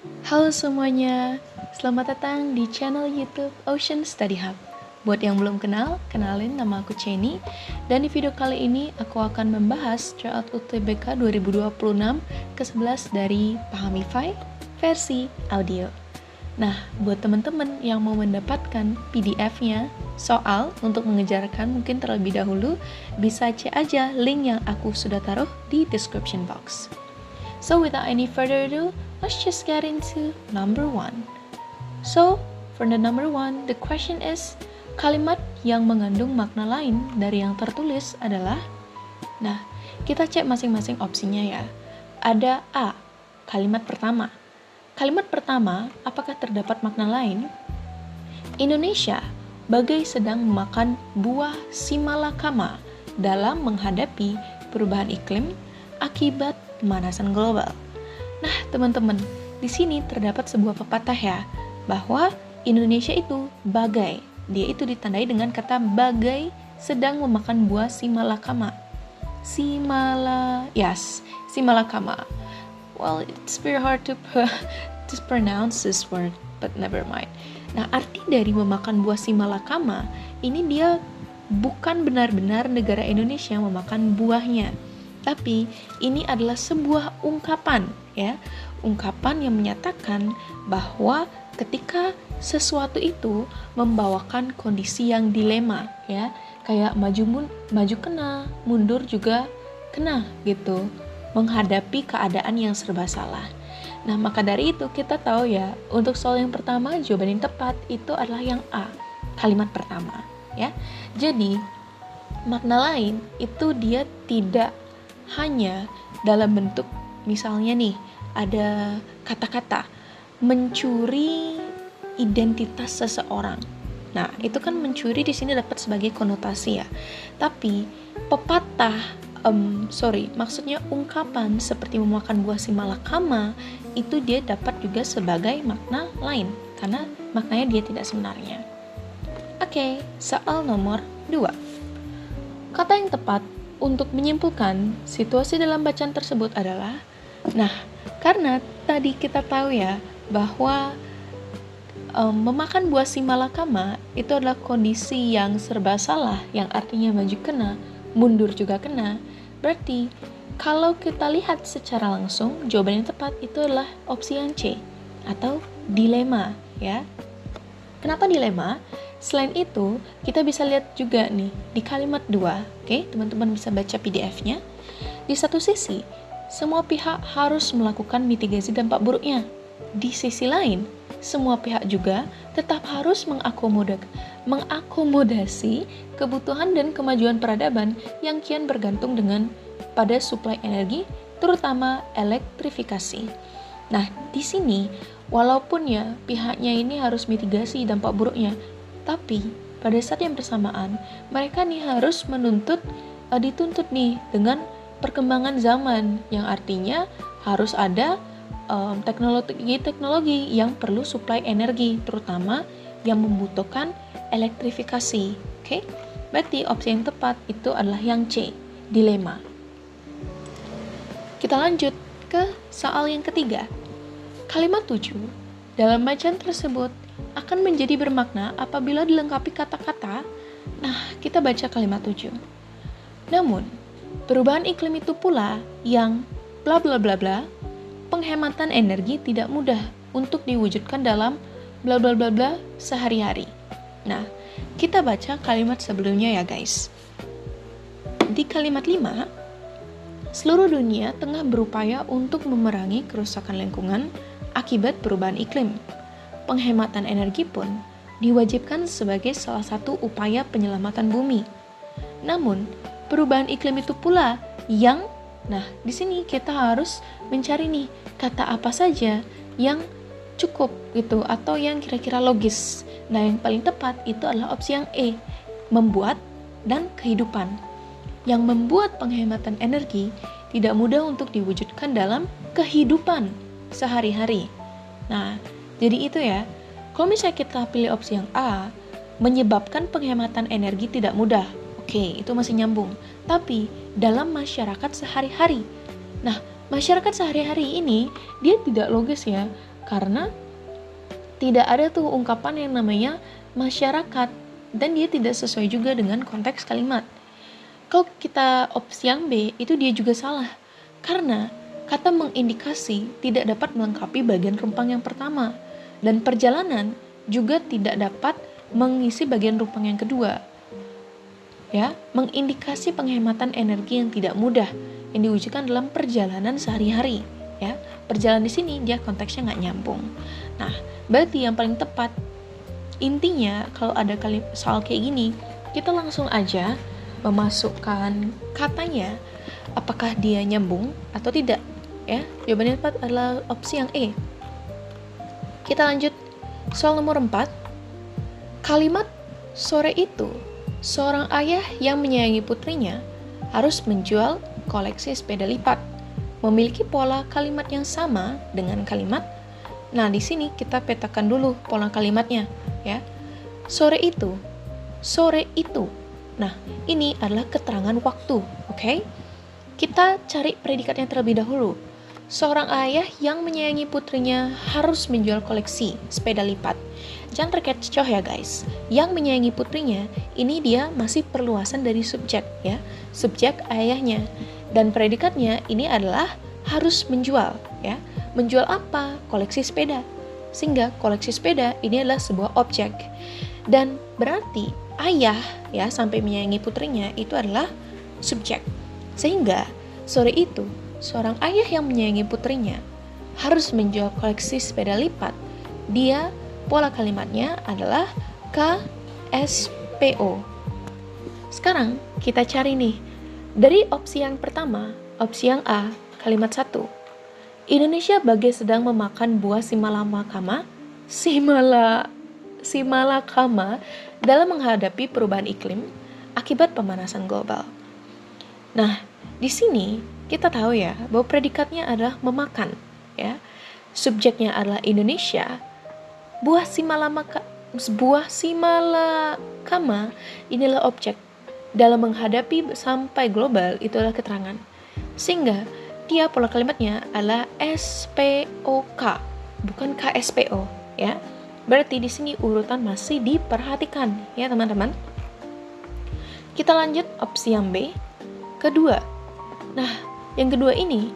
Halo semuanya, selamat datang di channel YouTube Ocean Study Hub. Buat yang belum kenal, kenalin nama aku Chenny. Dan di video kali ini aku akan membahas tryout UTBK 2026 ke-11 dari Pahamify versi audio. Nah, buat teman-teman yang mau mendapatkan PDF-nya soal untuk mengejarkan mungkin terlebih dahulu, bisa cek aja link yang aku sudah taruh di description box. So without any further ado, let's just get into number 1. So, for the number 1, the question is, kalimat yang mengandung makna lain dari yang tertulis adalah, nah, kita cek masing-masing opsinya ya. Ada A, kalimat pertama. Kalimat pertama, apakah terdapat makna lain? Indonesia bagai sedang memakan buah simalakama dalam menghadapi perubahan iklim akibat pemanasan global. Nah, teman-teman, di sini terdapat sebuah pepatah ya, bahwa Indonesia itu bagai. Dia itu ditandai dengan kata bagai sedang memakan buah simalakama. Simalakama. Well, it's very hard to pronounce this word, but never mind. Nah, arti dari memakan buah simalakama, ini dia bukan benar-benar negara Indonesia memakan buahnya. Tapi ini adalah sebuah ungkapan ya, ungkapan yang menyatakan bahwa ketika sesuatu itu membawakan kondisi yang dilema ya, kayak maju kena, mundur juga kena gitu, menghadapi keadaan yang serba salah. Nah, maka dari itu kita tahu ya, untuk soal yang pertama jawaban yang tepat itu adalah yang A, kalimat pertama ya. Jadi makna lain itu dia tidak hanya dalam bentuk misalnya nih ada kata-kata mencuri identitas seseorang. Nah, itu kan mencuri di sini dapat sebagai konotasi ya. Tapi maksudnya ungkapan seperti memakan buah simalakama itu dia dapat juga sebagai makna lain karena maknanya dia tidak sebenarnya. Oke, soal nomor 2. Kata yang tepat untuk menyimpulkan situasi dalam bacaan tersebut adalah, nah, karena tadi kita tahu ya bahwa memakan buah simalakama itu adalah kondisi yang serba salah, yang artinya maju kena, mundur juga kena. Berarti kalau kita lihat secara langsung, jawaban yang tepat itu adalah opsi yang C atau dilema ya. Kenapa dilema? Selain itu, kita bisa lihat juga nih di kalimat 2, oke, teman-teman bisa baca PDF-nya. Di satu sisi, semua pihak harus melakukan mitigasi dampak buruknya. Di sisi lain, semua pihak juga tetap harus mengakomodasi kebutuhan dan kemajuan peradaban yang kian bergantung pada suplai energi, terutama elektrifikasi. Nah, di sini, walaupun ya pihaknya ini harus mitigasi dampak buruknya, tapi pada saat yang bersamaan mereka nih harus dituntut nih dengan perkembangan zaman yang artinya harus ada teknologi yang perlu suplai energi terutama yang membutuhkan elektrifikasi. Oke? Berarti opsi yang tepat itu adalah yang C, dilema. Kita lanjut ke soal yang ketiga. Kalimat 7 dalam bacaan tersebut akan menjadi bermakna apabila dilengkapi kata-kata. Nah, kita baca kalimat 7. Namun, perubahan iklim itu pula yang bla bla bla bla, penghematan energi tidak mudah untuk diwujudkan dalam bla bla bla bla sehari-hari. Nah, kita baca kalimat sebelumnya ya guys. Di kalimat 5, seluruh dunia tengah berupaya untuk memerangi kerusakan lingkungan akibat perubahan iklim. Penghematan energi pun diwajibkan sebagai salah satu upaya penyelamatan bumi. Namun, perubahan iklim itu pula yang, nah, di sini kita harus mencari nih kata apa saja yang cukup gitu atau yang kira-kira logis. Nah, yang paling tepat itu adalah opsi yang E, membuat dan kehidupan. Yang membuat penghematan energi tidak mudah untuk diwujudkan dalam kehidupan sehari-hari. Nah, jadi itu ya, kalau misalnya kita pilih opsi yang A, menyebabkan penghematan energi tidak mudah. Oke, itu masih nyambung. Tapi dalam masyarakat sehari-hari. Nah, masyarakat sehari-hari ini, dia tidak logis ya. Karena tidak ada tuh ungkapan yang namanya masyarakat, dan dia tidak sesuai juga dengan konteks kalimat. Kalau kita opsi yang B, itu dia juga salah. Karena kata mengindikasi tidak dapat melengkapi bagian rumpang yang pertama, dan perjalanan juga tidak dapat mengisi bagian rumpang yang kedua. Ya, mengindikasi penghematan energi yang tidak mudah yang diwujudkan dalam perjalanan sehari-hari. Ya, perjalanan di sini dia konteksnya nggak nyambung. Nah, berarti yang paling tepat, intinya kalau ada soal kayak gini, kita langsung aja memasukkan katanya, apakah dia nyambung atau tidak. Ya, jawabannya tepat adalah opsi yang E. Kita lanjut soal nomor 4. Kalimat sore itu, seorang ayah yang menyayangi putrinya harus menjual koleksi sepeda lipat. Memiliki pola kalimat yang sama dengan kalimat. Nah, di sini kita petakan dulu pola kalimatnya, ya. Sore itu. Nah, ini adalah keterangan waktu, oke? Kita cari predikatnya terlebih dahulu. Seorang ayah yang menyayangi putrinya harus menjual koleksi sepeda lipat. Jangan terkecoh ya guys. Yang menyayangi putrinya, ini dia masih perluasan dari subjek, ya. Subjek ayahnya. Dan predikatnya ini adalah harus menjual, ya. Menjual apa? Koleksi sepeda. Sehingga koleksi sepeda ini adalah sebuah objek. Dan berarti ayah, ya, sampai menyayangi putrinya itu adalah subjek. Sehingga sore itu seorang ayah yang menyayangi putrinya harus menjual koleksi sepeda lipat. Dia, pola kalimatnya adalah KSPO. Sekarang kita cari nih. Dari opsi yang pertama, opsi yang A, kalimat 1. Indonesia bagai sedang memakan buah simalakama dalam menghadapi perubahan iklim akibat pemanasan global. Nah, di sini kita tahu ya bahwa predikatnya adalah memakan, ya. Subjeknya adalah Indonesia. Buah simalakama inilah objek. Dalam menghadapi sampai global itu adalah keterangan. Sehingga dia pola kalimatnya adalah SPOK, bukan KSPO, ya. Berarti di sini urutan masih diperhatikan, ya teman-teman. Kita lanjut opsi yang B, kedua. Nah, yang kedua ini,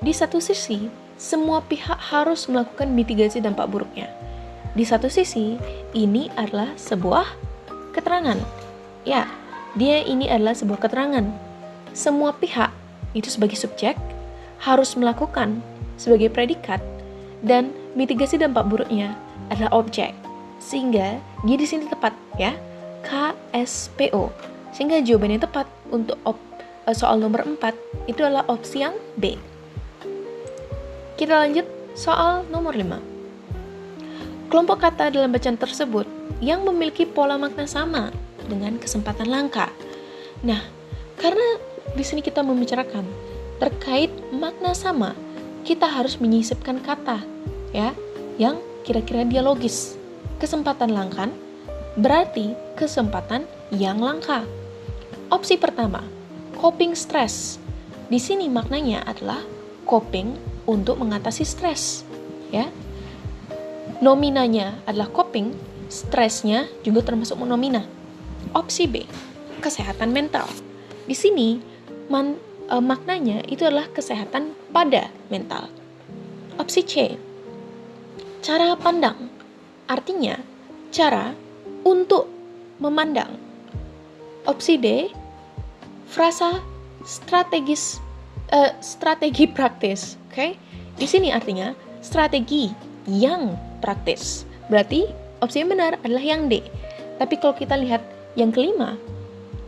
di satu sisi, semua pihak harus melakukan mitigasi dampak buruknya. Di satu sisi, ini adalah sebuah keterangan. Ya, dia ini adalah sebuah keterangan. Semua pihak, itu sebagai subjek, harus melakukan sebagai predikat, dan mitigasi dampak buruknya adalah objek. Sehingga, dia di sini tepat, ya, KSPO. Sehingga jawaban yang tepat untuk soal nomor 4 itu adalah opsi yang B. Kita lanjut soal nomor 5. Kelompok kata dalam bacaan tersebut yang memiliki pola makna sama dengan kesempatan langka. Nah, karena di sini kita membicarakan terkait makna sama, kita harus menyisipkan kata, ya, yang kira-kira dia logis. Kesempatan langka berarti kesempatan yang langka. Opsi pertama, coping stress. Di sini maknanya adalah coping untuk mengatasi stres, ya. Nominanya adalah coping, stresnya juga termasuk nomina. Opsi B, kesehatan mental. Di sini maknanya itu adalah kesehatan pada mental. Opsi C, cara pandang. Artinya cara untuk memandang. Opsi D, frasa strategi praktis. Oke? Di sini artinya strategi yang praktis. Berarti opsi yang benar adalah yang D. Tapi kalau kita lihat yang kelima,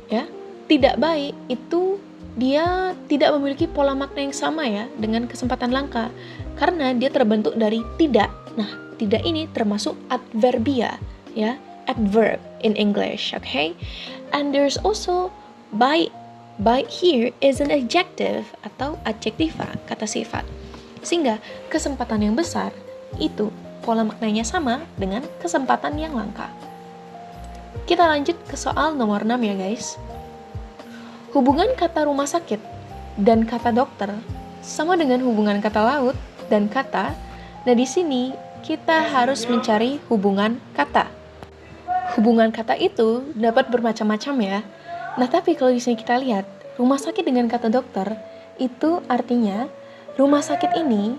ya, tidak baik itu dia tidak memiliki pola makna yang sama ya dengan kesempatan langka karena dia terbentuk dari tidak. Nah, tidak ini termasuk adverbia, ya, adverb in English, okay? And there's also by. By here is an adjective atau adjektiva, kata sifat. Sehingga kesempatan yang besar itu pola maknanya sama dengan kesempatan yang langka. Kita lanjut ke soal nomor 6 ya guys. Hubungan kata rumah sakit dan kata dokter sama dengan hubungan kata laut dan kata Nah, di sini kita harus mencari hubungan kata. Hubungan kata itu dapat bermacam-macam ya. Nah, tapi kalau di sini kita lihat, rumah sakit dengan kata dokter, itu artinya rumah sakit ini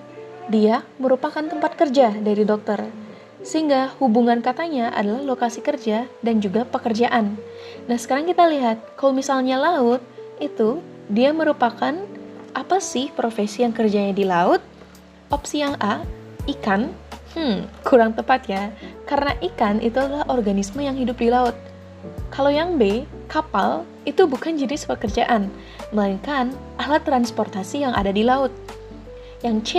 dia merupakan tempat kerja dari dokter. Sehingga hubungan katanya adalah lokasi kerja dan juga pekerjaan. Nah, sekarang kita lihat, kalau misalnya laut, itu dia merupakan apa sih profesi yang kerjanya di laut? Opsi yang A, ikan. Kurang tepat ya, karena ikan itu adalah organisme yang hidup di laut. Kalau yang B, kapal, itu bukan jenis pekerjaan, melainkan alat transportasi yang ada di laut. Yang C,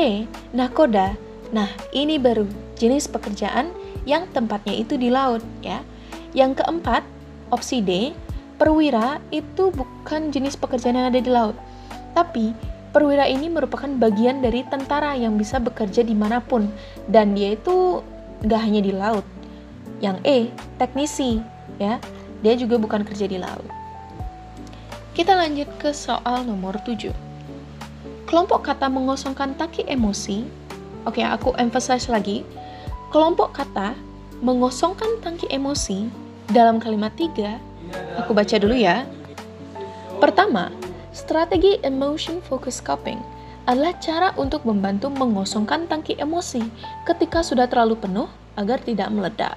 nakoda. Nah, ini baru jenis pekerjaan yang tempatnya itu di laut ya. Yang keempat, opsi D, perwira itu bukan jenis pekerjaan yang ada di laut. Tapi perwira ini merupakan bagian dari tentara yang bisa bekerja dimanapun, dan dia itu gak hanya di laut. Yang E, teknisi, ya, dia juga bukan kerja di laut. Kita lanjut ke soal nomor 7. Kelompok kata mengosongkan tangki emosi. Oke, aku emphasize lagi. Kelompok kata mengosongkan tangki emosi dalam kalimat 3. Aku baca dulu ya. Pertama, strategi emotion focus coping adalah cara untuk membantu mengosongkan tangki emosi ketika sudah terlalu penuh agar tidak meledak.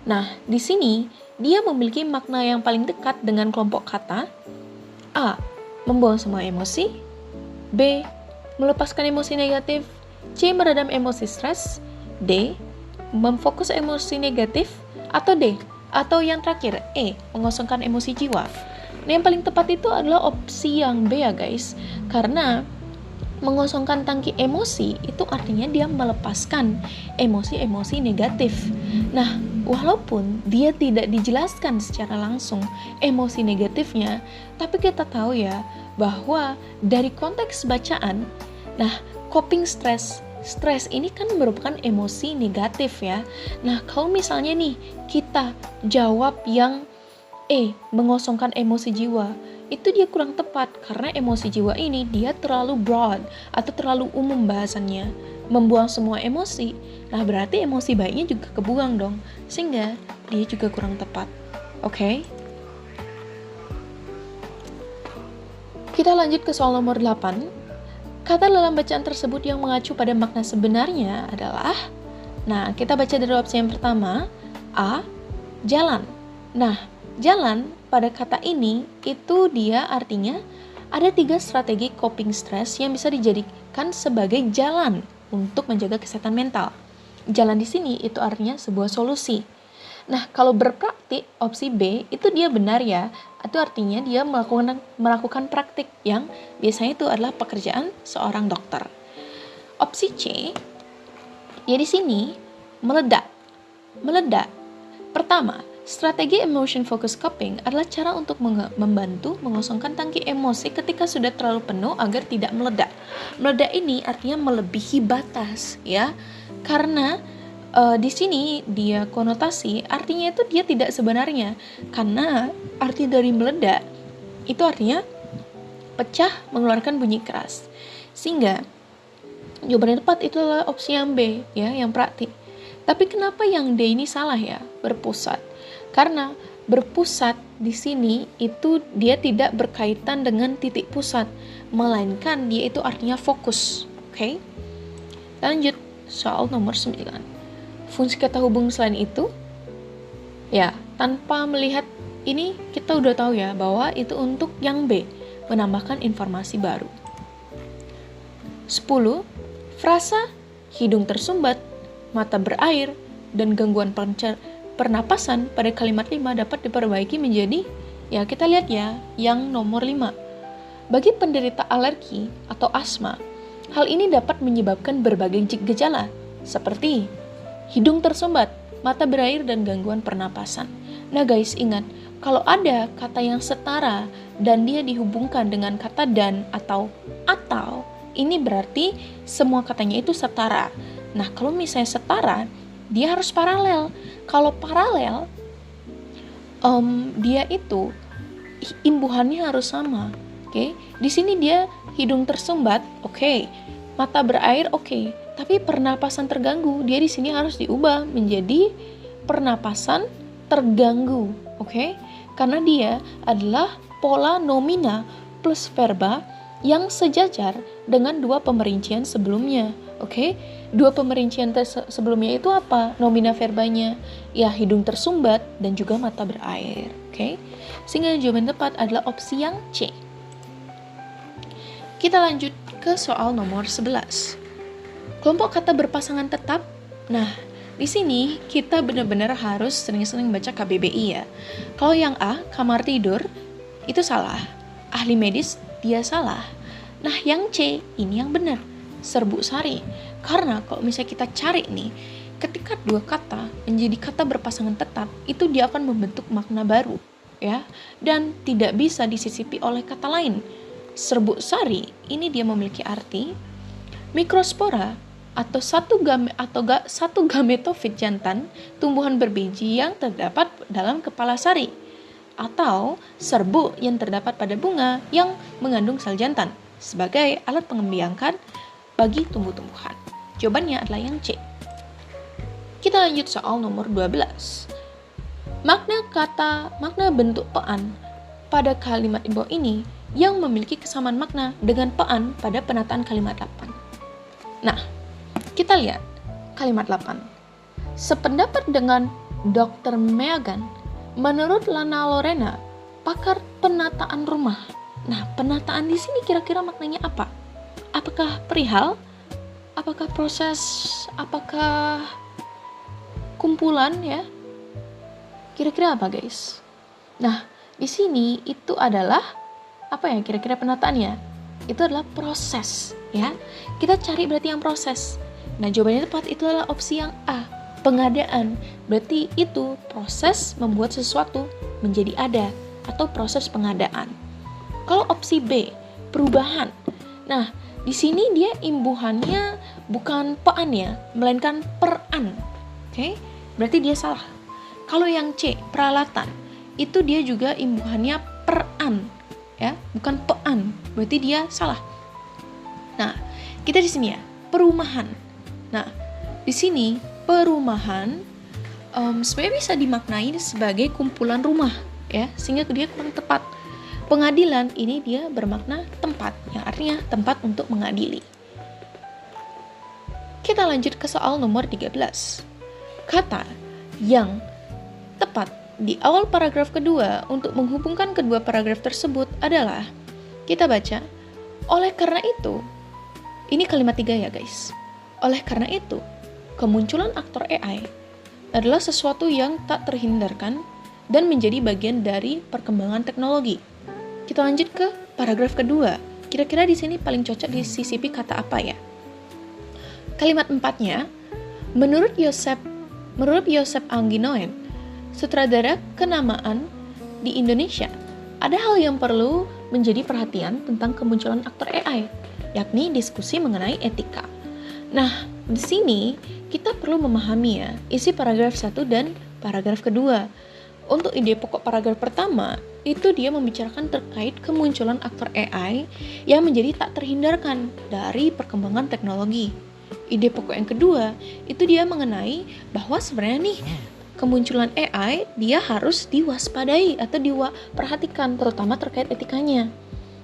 Nah, di sini dia memiliki makna yang paling dekat dengan kelompok kata. A, membuang semua emosi. B, melepaskan emosi negatif. C, meredam emosi stres. D, memfokus emosi negatif. Atau D, atau yang terakhir, E, mengosongkan emosi jiwa. Nah, yang paling tepat itu adalah opsi yang B ya guys, karena mengosongkan tangki emosi itu artinya dia melepaskan emosi-emosi negatif. Nah, walaupun dia tidak dijelaskan secara langsung emosi negatifnya, tapi kita tahu ya bahwa dari konteks bacaan, nah coping stres ini kan merupakan emosi negatif ya. Nah, kalau misalnya nih kita jawab yang mengosongkan emosi jiwa, itu dia kurang tepat karena emosi jiwa ini dia terlalu broad atau terlalu umum bahasannya, membuang semua emosi. Nah, berarti emosi baiknya juga kebuang dong, sehingga dia juga kurang tepat. Oke? Kita lanjut ke soal nomor 8. Kata dalam bacaan tersebut yang mengacu pada makna sebenarnya adalah, nah, kita baca dari opsi yang pertama, A, jalan. Nah, jalan pada kata ini itu dia artinya ada 3 strategi coping stress yang bisa dijadikan sebagai jalan untuk menjaga kesehatan mental. Jalan di sini itu artinya sebuah solusi. Nah, kalau berpraktik opsi B itu dia benar ya. Itu artinya dia melakukan praktik yang biasanya itu adalah pekerjaan seorang dokter. Opsi C, ya di sini meledak. Meledak. Pertama, strategi emotion focus coping adalah cara untuk membantu mengosongkan tangki emosi ketika sudah terlalu penuh agar tidak meledak. Meledak ini artinya melebihi batas ya. Karena di sini dia konotasi artinya itu dia tidak sebenarnya, karena arti dari meledak itu artinya pecah, mengeluarkan bunyi keras. Sehingga jawaban yang tepat itu adalah opsi yang B ya, yang praktik. Tapi kenapa yang D ini salah ya? Berpusat. Karena berpusat di sini itu dia tidak berkaitan dengan titik pusat, melainkan dia itu artinya fokus. Oke? Lanjut soal nomor 9. Fungsi kata hubung selain itu, ya, tanpa melihat ini kita udah tahu ya bahwa itu untuk yang B, menambahkan informasi baru. 10. Frasa hidung tersumbat, mata berair, dan gangguan pernapasan pada kalimat 5 dapat diperbaiki menjadi, ya kita lihat ya, yang nomor 5. Bagi penderita alergi atau asma, hal ini dapat menyebabkan berbagai gejala, seperti hidung tersumbat, mata berair, dan gangguan pernapasan. Nah guys, ingat, kalau ada kata yang setara dan dia dihubungkan dengan kata dan atau, ini berarti semua katanya itu setara. Nah, kalau misalnya setara, dia harus paralel. Kalau paralel, dia itu imbuhannya harus sama. Oke, di sini dia hidung tersumbat, oke. Mata berair oke, tapi pernapasan terganggu. Dia di sini harus diubah menjadi pernapasan terganggu, oke? Karena dia adalah pola nomina plus verba yang sejajar dengan dua pemerincian sebelumnya, oke? Dua pemerincian sebelumnya itu apa? Nomina verbanya, ya hidung tersumbat dan juga mata berair, oke? Sehingga jawaban tepat adalah opsi yang C. Kita lanjut ke soal nomor 11. Kelompok kata berpasangan tetap. Nah, di sini kita benar-benar harus sering-sering baca KBBI ya. Kalau yang A, kamar tidur, itu salah. Ahli medis, dia salah. Nah, yang C, ini yang benar. Serbuk sari. Karena kalau misalnya kita cari nih, ketika dua kata menjadi kata berpasangan tetap, itu dia akan membentuk makna baru, ya. Dan tidak bisa disisipi oleh kata lain. Serbuk sari, ini dia memiliki arti mikrospora atau satu gametofit jantan tumbuhan berbiji yang terdapat dalam kepala sari, atau serbuk yang terdapat pada bunga yang mengandung sel jantan sebagai alat pengembangkan bagi tumbuh-tumbuhan. Jawabannya adalah yang C. Kita lanjut soal nomor 12. Makna bentuk pean pada kalimat di bawah ini yang memiliki kesamaan makna dengan pean pada penataan kalimat 8. Nah, kita lihat kalimat 8. Sependapat dengan Dr. Meagan, menurut Lana Lorena, pakar penataan rumah. Nah, penataan di sini kira-kira maknanya apa? Apakah perihal? Apakah proses? Apakah kumpulan ya? Kira-kira apa, guys? Nah, di sini itu adalah apa ya kira-kira penataannya? Itu adalah proses, ya. Kita cari berarti yang proses. Nah, jawabannya tepat itu adalah opsi yang A, pengadaan. Berarti itu proses membuat sesuatu menjadi ada atau proses pengadaan. Kalau opsi B, perubahan. Nah, di sini dia imbuhannya bukan pean ya, melainkan peran. Oke? Berarti dia salah. Kalau yang C, peralatan, itu dia juga imbuhannya peran, ya, bukan pean. Berarti dia salah. Nah, kita di sini ya, perumahan. Nah, di sini perumahan sebenarnya bisa dimaknai sebagai kumpulan rumah, ya, sehingga dia kurang tepat. Pengadilan ini dia bermakna tempat, yang artinya tempat untuk mengadili. Kita lanjut ke soal nomor 13. Kata yang tepat di awal paragraf kedua untuk menghubungkan kedua paragraf tersebut adalah, kita baca, oleh karena itu, ini kalimat 3 ya guys. Oleh karena itu, kemunculan aktor AI adalah sesuatu yang tak terhindarkan dan menjadi bagian dari perkembangan teknologi. Kita lanjut ke paragraf kedua. Kira-kira di sini paling cocok disisipi kata apa ya? Kalimat 4-nya, menurut Joseph Anginoen, sutradara kenamaan di Indonesia, ada hal yang perlu menjadi perhatian tentang kemunculan aktor AI, yakni diskusi mengenai etika. Nah, di sini kita perlu memahami ya isi paragraf 1 dan paragraf kedua. Untuk ide pokok paragraf pertama, itu dia membicarakan terkait kemunculan aktor AI yang menjadi tak terhindarkan dari perkembangan teknologi. Ide pokok yang kedua, itu dia mengenai bahwa sebenarnya nih, kemunculan AI dia harus diwaspadai atau diperhatikan, terutama terkait etikanya.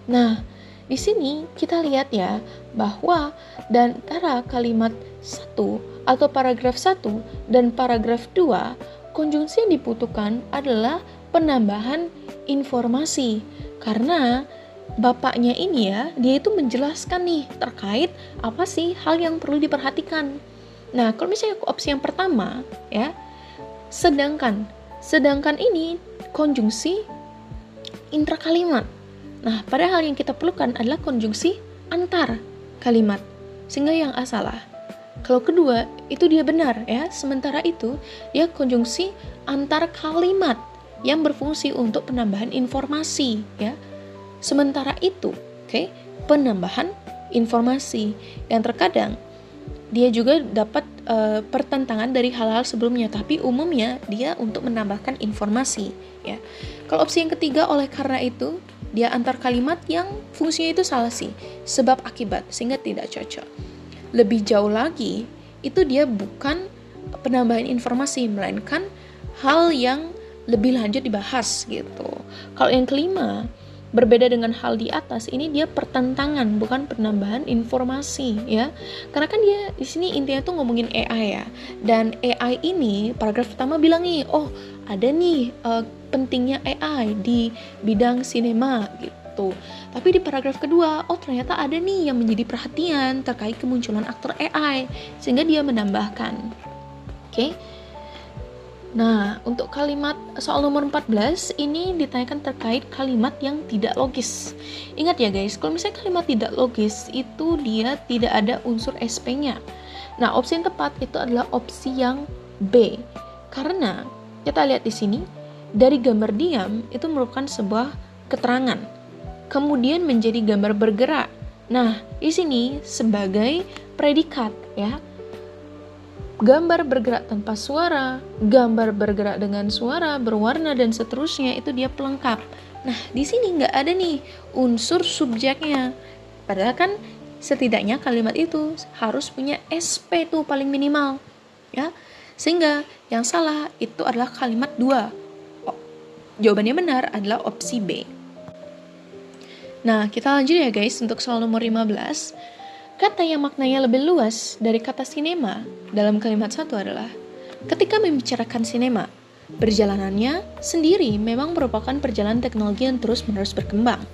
Nah, di sini kita lihat ya, bahwa dan antara kalimat 1 atau paragraf 1 dan paragraf 2, konjungsi yang dibutuhkan adalah penambahan informasi. Karena bapaknya ini ya, dia itu menjelaskan nih terkait apa sih hal yang perlu diperhatikan. Nah, kalau misalnya opsi yang pertama ya, sedangkan ini konjungsi intrakalimat. Nah, padahal yang kita perlukan adalah konjungsi antar kalimat. Sehingga yang A salah. Kalau kedua, itu dia benar ya. Sementara itu, dia konjungsi antar kalimat yang berfungsi untuk penambahan informasi ya. Sementara itu, penambahan informasi yang terkadang dia juga dapat pertentangan dari hal-hal sebelumnya, tapi umumnya dia untuk menambahkan informasi ya. Kalau opsi yang ketiga, oleh karena itu, dia antar kalimat yang fungsinya itu salah sih, sebab akibat, sehingga tidak cocok. Lebih jauh lagi, itu dia bukan penambahan informasi, melainkan hal yang lebih lanjut dibahas gitu. Kalau yang kelima, berbeda dengan hal di atas, ini dia pertentangan, bukan penambahan informasi ya. Karena kan dia di sini intinya tuh ngomongin AI ya. Dan AI ini paragraf pertama bilang nih, oh ada nih pentingnya AI di bidang sinema gitu. Tapi di paragraf kedua, oh ternyata ada nih yang menjadi perhatian terkait kemunculan aktor AI, sehingga dia menambahkan. Oke. Nah, untuk kalimat soal nomor 14, ini ditanyakan terkait kalimat yang tidak logis. Ingat ya guys, kalau misalnya kalimat tidak logis, itu dia tidak ada unsur SP-nya. Nah, opsi yang tepat itu adalah opsi yang B. Karena, kita lihat di sini, dari gambar diam, itu merupakan sebuah keterangan. Kemudian menjadi gambar bergerak. Nah, di sini sebagai predikat ya. Gambar bergerak tanpa suara, gambar bergerak dengan suara, berwarna, dan seterusnya, itu dia pelengkap. Nah, di sini nggak ada nih unsur subjeknya. Padahal kan setidaknya kalimat itu harus punya SP tuh paling minimal. Ya, sehingga yang salah itu adalah kalimat 2. Jawabannya benar adalah opsi B. Nah, kita lanjut ya guys untuk soal nomor 15. Kata yang maknanya lebih luas dari kata sinema dalam kalimat satu adalah ketika membicarakan sinema, perjalanannya sendiri memang merupakan perjalanan teknologi yang terus-menerus berkembang.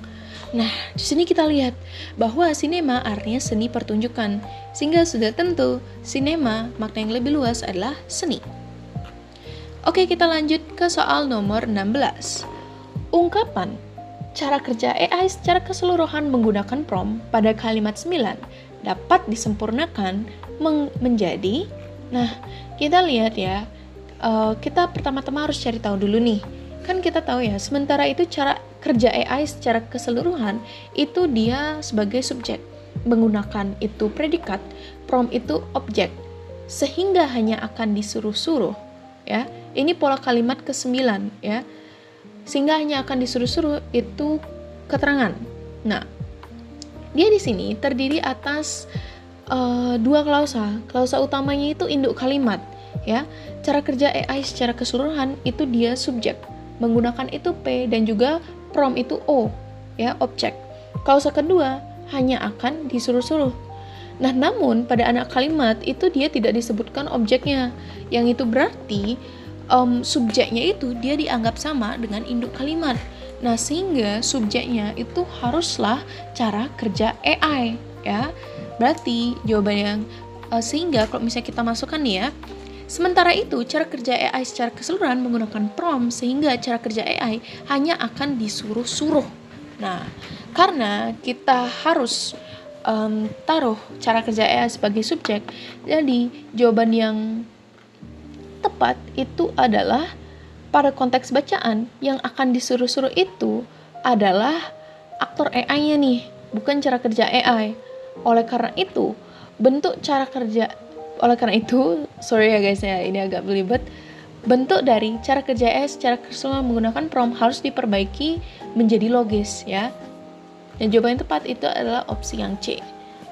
Nah, di sini kita lihat bahwa sinema artinya seni pertunjukan, sehingga sudah tentu sinema makna yang lebih luas adalah seni. Oke, kita lanjut ke soal nomor 16. Ungkapan cara kerja AI secara keseluruhan menggunakan prompt pada kalimat 9 dapat disempurnakan menjadi, nah kita lihat ya, kita pertama-tama harus cari tahu dulu nih, kan kita tahu ya, sementara itu cara kerja AI secara keseluruhan itu dia sebagai subjek, menggunakan itu predikat, prompt itu objek, sehingga hanya akan disuruh-suruh ya, ini pola kalimat ke-9 ya, sehingga hanya akan disuruh-suruh itu keterangan. Nah, dia di sini terdiri atas 2 klausa. Klausa utamanya itu induk kalimat, ya. Cara kerja AI secara keseluruhan itu dia subjek, menggunakan itu P, dan juga prompt itu O, ya, objek. Klausa kedua hanya akan disuruh-suruh. Nah, namun pada anak kalimat itu dia tidak disebutkan objeknya, yang itu berarti subjeknya itu dia dianggap sama dengan induk kalimat. Nah, sehingga subjeknya itu haruslah cara kerja AI, ya. Berarti jawaban yang sehingga kalau misalnya kita masukkan nih ya, sementara itu cara kerja AI secara keseluruhan menggunakan prompt, sehingga cara kerja AI hanya akan disuruh-suruh. Nah, karena kita harus taruh cara kerja AI sebagai subjek, jadi jawaban yang tepat itu adalah pada konteks bacaan yang akan disuruh-suruh itu adalah aktor AI-nya nih, bukan cara kerja AI. Oleh karena itu, sorry ya guys ya, ini agak belibet. Bentuk dari cara kerja AI secara keseluruhan menggunakan prompt harus diperbaiki menjadi logis ya. Dan jawaban yang tepat itu adalah opsi yang C.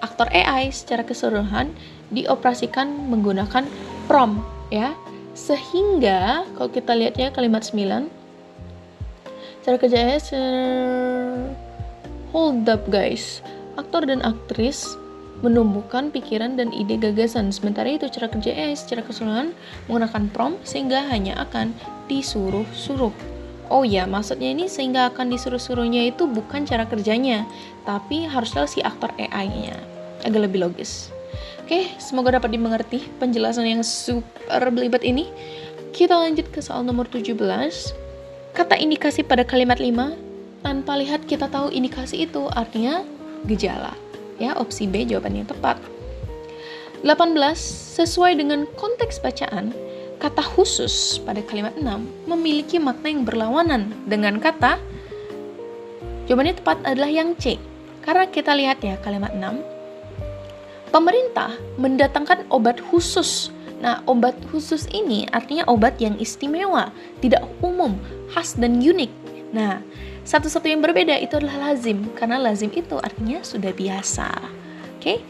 Aktor AI secara keseluruhan dioperasikan menggunakan prompt ya. Sehingga kalau kita lihat ya kalimat 9, cara kerjanya hold up guys, aktor dan aktris menumbuhkan pikiran dan ide gagasan, sementara itu cara kerja AI secara keseluruhan menggunakan prompt sehingga hanya akan disuruh-suruh. Oh ya, maksudnya ini sehingga akan disuruh-suruhnya itu bukan cara kerjanya, tapi harusnya si aktor AI-nya, agak lebih logis. Oke, semoga dapat dimengerti penjelasan yang super belibet ini. Kita lanjut ke soal nomor 17. Kata indikasi pada kalimat 5, tanpa lihat kita tahu indikasi itu artinya gejala. Ya, opsi B jawaban yang tepat. 18. Sesuai dengan konteks bacaan, kata khusus pada kalimat 6 memiliki makna yang berlawanan dengan kata. Jawabannya tepat adalah yang C. Karena kita lihat ya kalimat 6. Pemerintah mendatangkan obat khusus. Nah, obat khusus ini artinya obat yang istimewa, tidak umum, khas dan unik. Nah, Satu-satu yang berbeda itu adalah lazim, karena lazim itu artinya sudah biasa. Oke?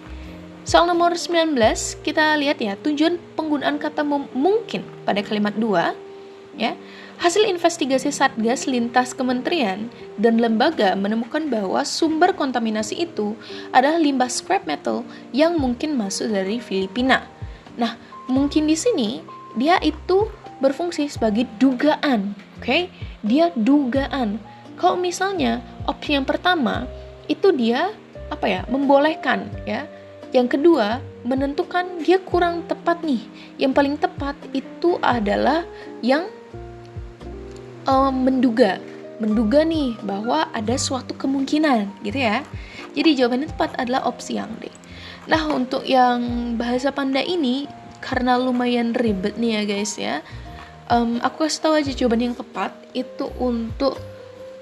Soal nomor 19, kita lihat ya, tujuan penggunaan kata mungkin pada kalimat 2, ya. Hasil investigasi Satgas lintas kementerian dan lembaga menemukan bahwa sumber kontaminasi itu adalah limbah scrap metal yang mungkin masuk dari Filipina. Nah, mungkin di sini dia itu berfungsi sebagai dugaan, oke? Dia dugaan. Kalau misalnya opsi yang pertama itu dia membolehkan, ya. Yang kedua, menentukan dia kurang tepat nih. Yang paling tepat itu adalah yang menduga nih bahwa ada suatu kemungkinan, gitu ya. Jadi jawabannya tepat adalah opsi yang D. Nah, untuk yang bahasa Panda ini karena lumayan ribet nih ya guys ya. Aku kasih tahu aja jawaban yang tepat itu untuk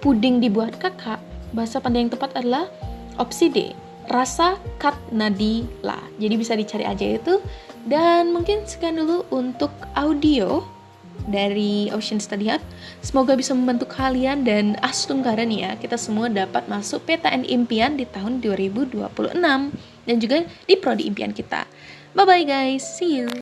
puding dibuat kakak. Bahasa Panda yang tepat adalah opsi D. Rasa kat nadila. Jadi bisa dicari aja itu. Dan mungkin sekian dulu untuk audio dari Ocean Study Hub. Semoga bisa membantu kalian dan Astungkara nih ya. Kita semua dapat masuk PTN impian di tahun 2026 dan juga di prodi impian kita. Bye bye guys, see you.